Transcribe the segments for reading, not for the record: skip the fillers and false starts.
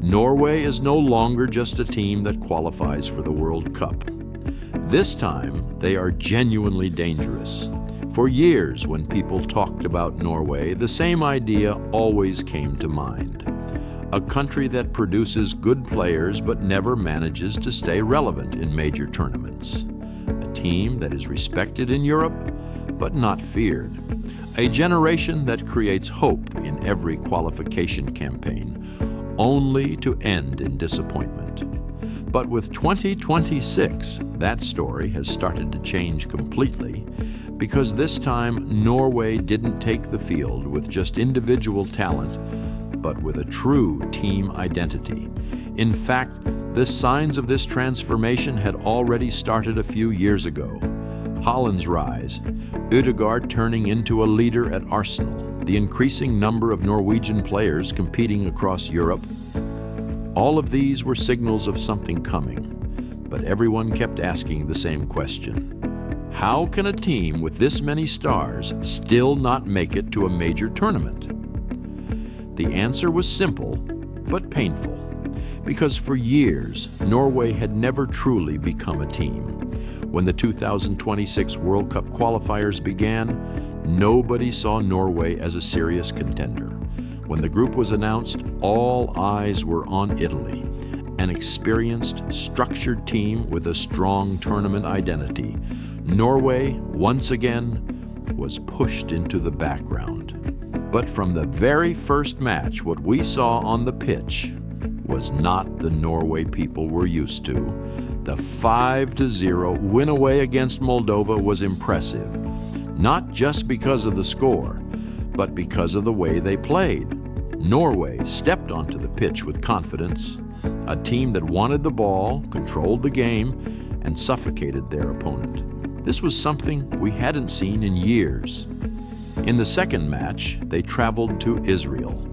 Norway is no longer just a team that qualifies for the World Cup. This time, they are genuinely dangerous. For years, when people talked about Norway, the same idea always came to mind. A country that produces good players but never manages to stay relevant in major tournaments. A team that is respected in Europe but not feared. A generation that creates hope in every qualification campaign, only to end in disappointment. But with 2026, that story has started to change completely, because this time Norway didn't take the field with just individual talent, but with a true team identity. In fact, the signs of this transformation had already started a few years ago. Haaland's rise, Ødegaard turning into a leader at Arsenal, the increasing number of Norwegian players competing across Europe. All of these were signals of something coming, but everyone kept asking the same question. How can a team with this many stars still not make it to a major tournament? The answer was simple, but painful, because for years, Norway had never truly become a team. When the 2026 World Cup qualifiers began, nobody saw Norway as a serious contender. When the group was announced, all eyes were on Italy, an experienced, structured team with a strong tournament identity. Norway, once again, was pushed into the background. But from the very first match, what we saw on the pitch was not the Norway people were used to. The 5-0 win away against Moldova was impressive, not just because of the score, but because of the way they played. Norway stepped onto the pitch with confidence, a team that wanted the ball, controlled the game, and suffocated their opponent. This was something we hadn't seen in years. In the second match, they traveled to Israel.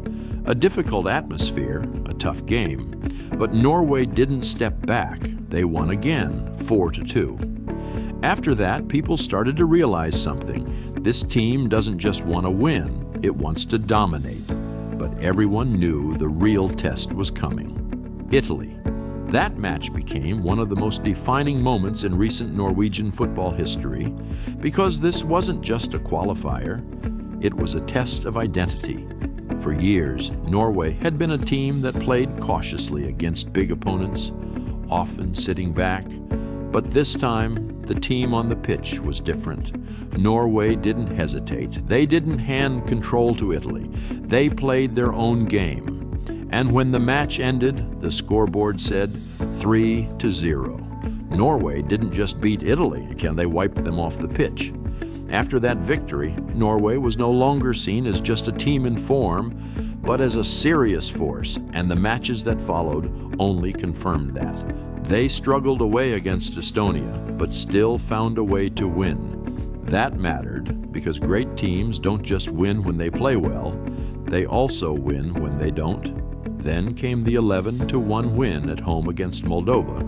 A difficult atmosphere, a tough game, but Norway didn't step back. They won again, 4-2. After that, people started to realize something. This team doesn't just want to win, it wants to dominate. But everyone knew the real test was coming. Italy. That match became one of the most defining moments in recent Norwegian football history, because this wasn't just a qualifier, it was a test of identity. For years, Norway had been a team that played cautiously against big opponents, often sitting back. But this time, the team on the pitch was different. Norway didn't hesitate. They didn't hand control to Italy. They played their own game. And when the match ended, the scoreboard said 3-0. Norway didn't just beat Italy, they wiped them off the pitch. After that victory, Norway was no longer seen as just a team in form, but as a serious force, and the matches that followed only confirmed that. They struggled away against Estonia, but still found a way to win. That mattered, because great teams don't just win when they play well, they also win when they don't. Then came the 11-1 win at home against Moldova.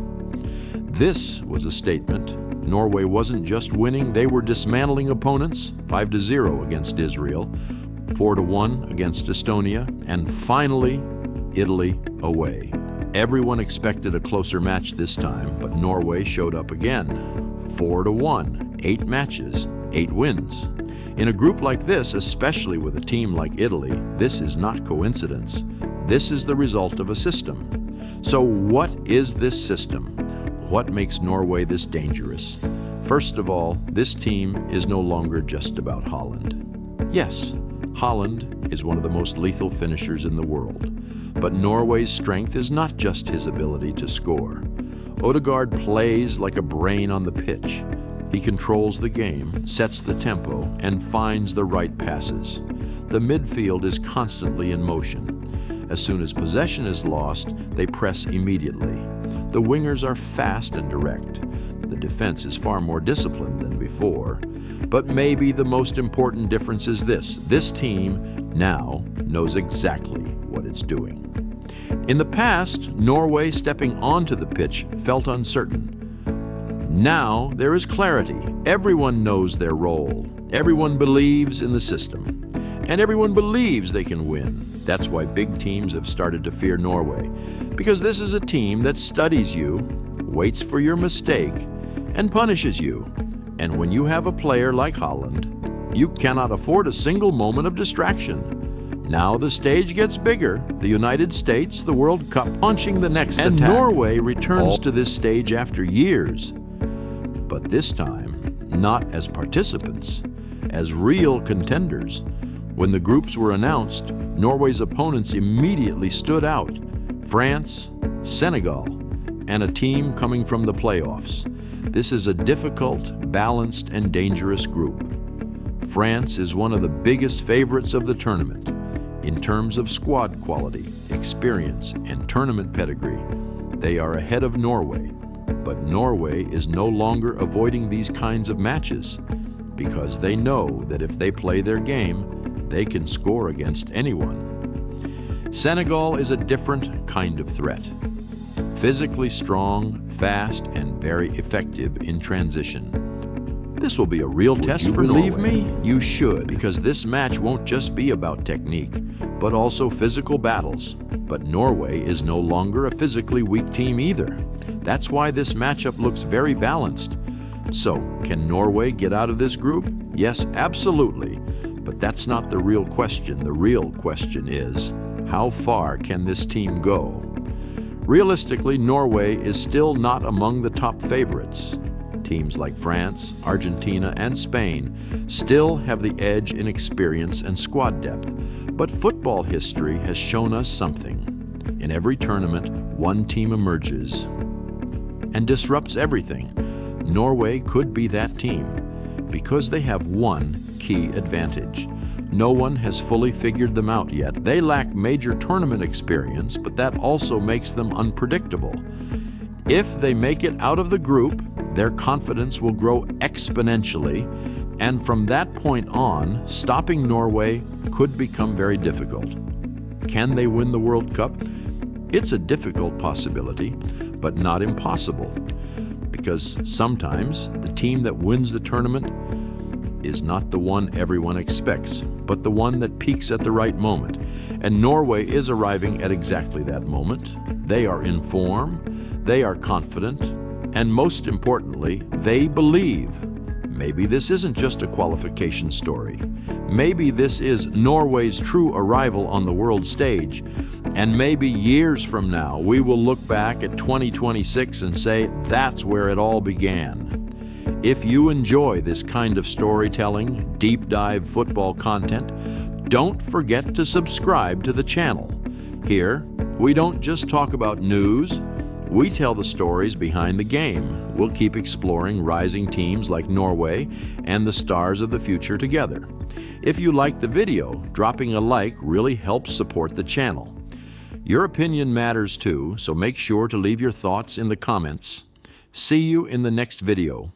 This was a statement. Norway wasn't just winning, they were dismantling opponents, 5-0 against Israel, 4-1 against Estonia, and finally, Italy away. Everyone expected a closer match this time, but Norway showed up again. 4-1, 8 matches, 8 wins. In a group like this, especially with a team like Italy, this is not coincidence. This is the result of a system. So what is this system? What makes Norway this dangerous? First of all, this team is no longer just about Haaland. Yes, Haaland is one of the most lethal finishers in the world, but Norway's strength is not just his ability to score. Ødegaard plays like a brain on the pitch. He controls the game, sets the tempo, and finds the right passes. The midfield is constantly in motion. As soon as possession is lost, they press immediately. The wingers are fast and direct. The defense is far more disciplined than before. But maybe the most important difference is this. This team now knows exactly what it's doing. In the past, Norway stepping onto the pitch felt uncertain. Now there is clarity. Everyone knows their role. Everyone believes in the system. And everyone believes they can win. That's why big teams have started to fear Norway. because this is a team that studies you, waits for your mistake, and punishes you. And when you have a player like Haaland, you cannot afford a single moment of distraction. Now the stage gets bigger, the United States, the World Cup, launching the next attack. And Norway returns to this stage after years, but this time not as participants, as real contenders. When the groups were announced, Norway's opponents immediately stood out: France, Senegal, and a team coming from the playoffs. This is a difficult, balanced, and dangerous group. France is one of the biggest favorites of the tournament. In terms of squad quality, experience, and tournament pedigree, they are ahead of Norway. But Norway is no longer avoiding these kinds of matches because they know that if they play their game, they can score against anyone. Senegal is a different kind of threat. Physically strong, fast, and very effective in transition. This will be a real test for Norway. Believe me? You should, because this match won't just be about technique, but also physical battles. But Norway is no longer a physically weak team either. That's why this matchup looks very balanced. So, can Norway get out of this group? Yes, absolutely. But that's not the real question. The real question is, how far can this team go? Realistically, Norway is still not among the top favorites. Teams like France, Argentina, and Spain still have the edge in experience and squad depth. But football history has shown us something. In every tournament, one team emerges and disrupts everything. Norway could be that team because they have one key advantage. No one has fully figured them out yet. They lack major tournament experience, but that also makes them unpredictable. If they make it out of the group, their confidence will grow exponentially, and from that point on, stopping Norway could become very difficult. Can they win the World Cup? It's a difficult possibility, but not impossible, because sometimes the team that wins the tournament is not the one everyone expects, but the one that peaks at the right moment. And Norway is arriving at exactly that moment. They are in form, they are confident, and most importantly, they believe. Maybe this isn't just a qualification story. Maybe this is Norway's true arrival on the world stage. And maybe years from now, we will look back at 2026 and say, that's where it all began. If you enjoy this kind of storytelling, deep dive football content, don't forget to subscribe to the channel. Here, we don't just talk about news, we tell the stories behind the game. We'll keep exploring rising teams like Norway and the stars of the future together. If you like the video, dropping a like really helps support the channel. Your opinion matters too, so make sure to leave your thoughts in the comments. See you in the next video.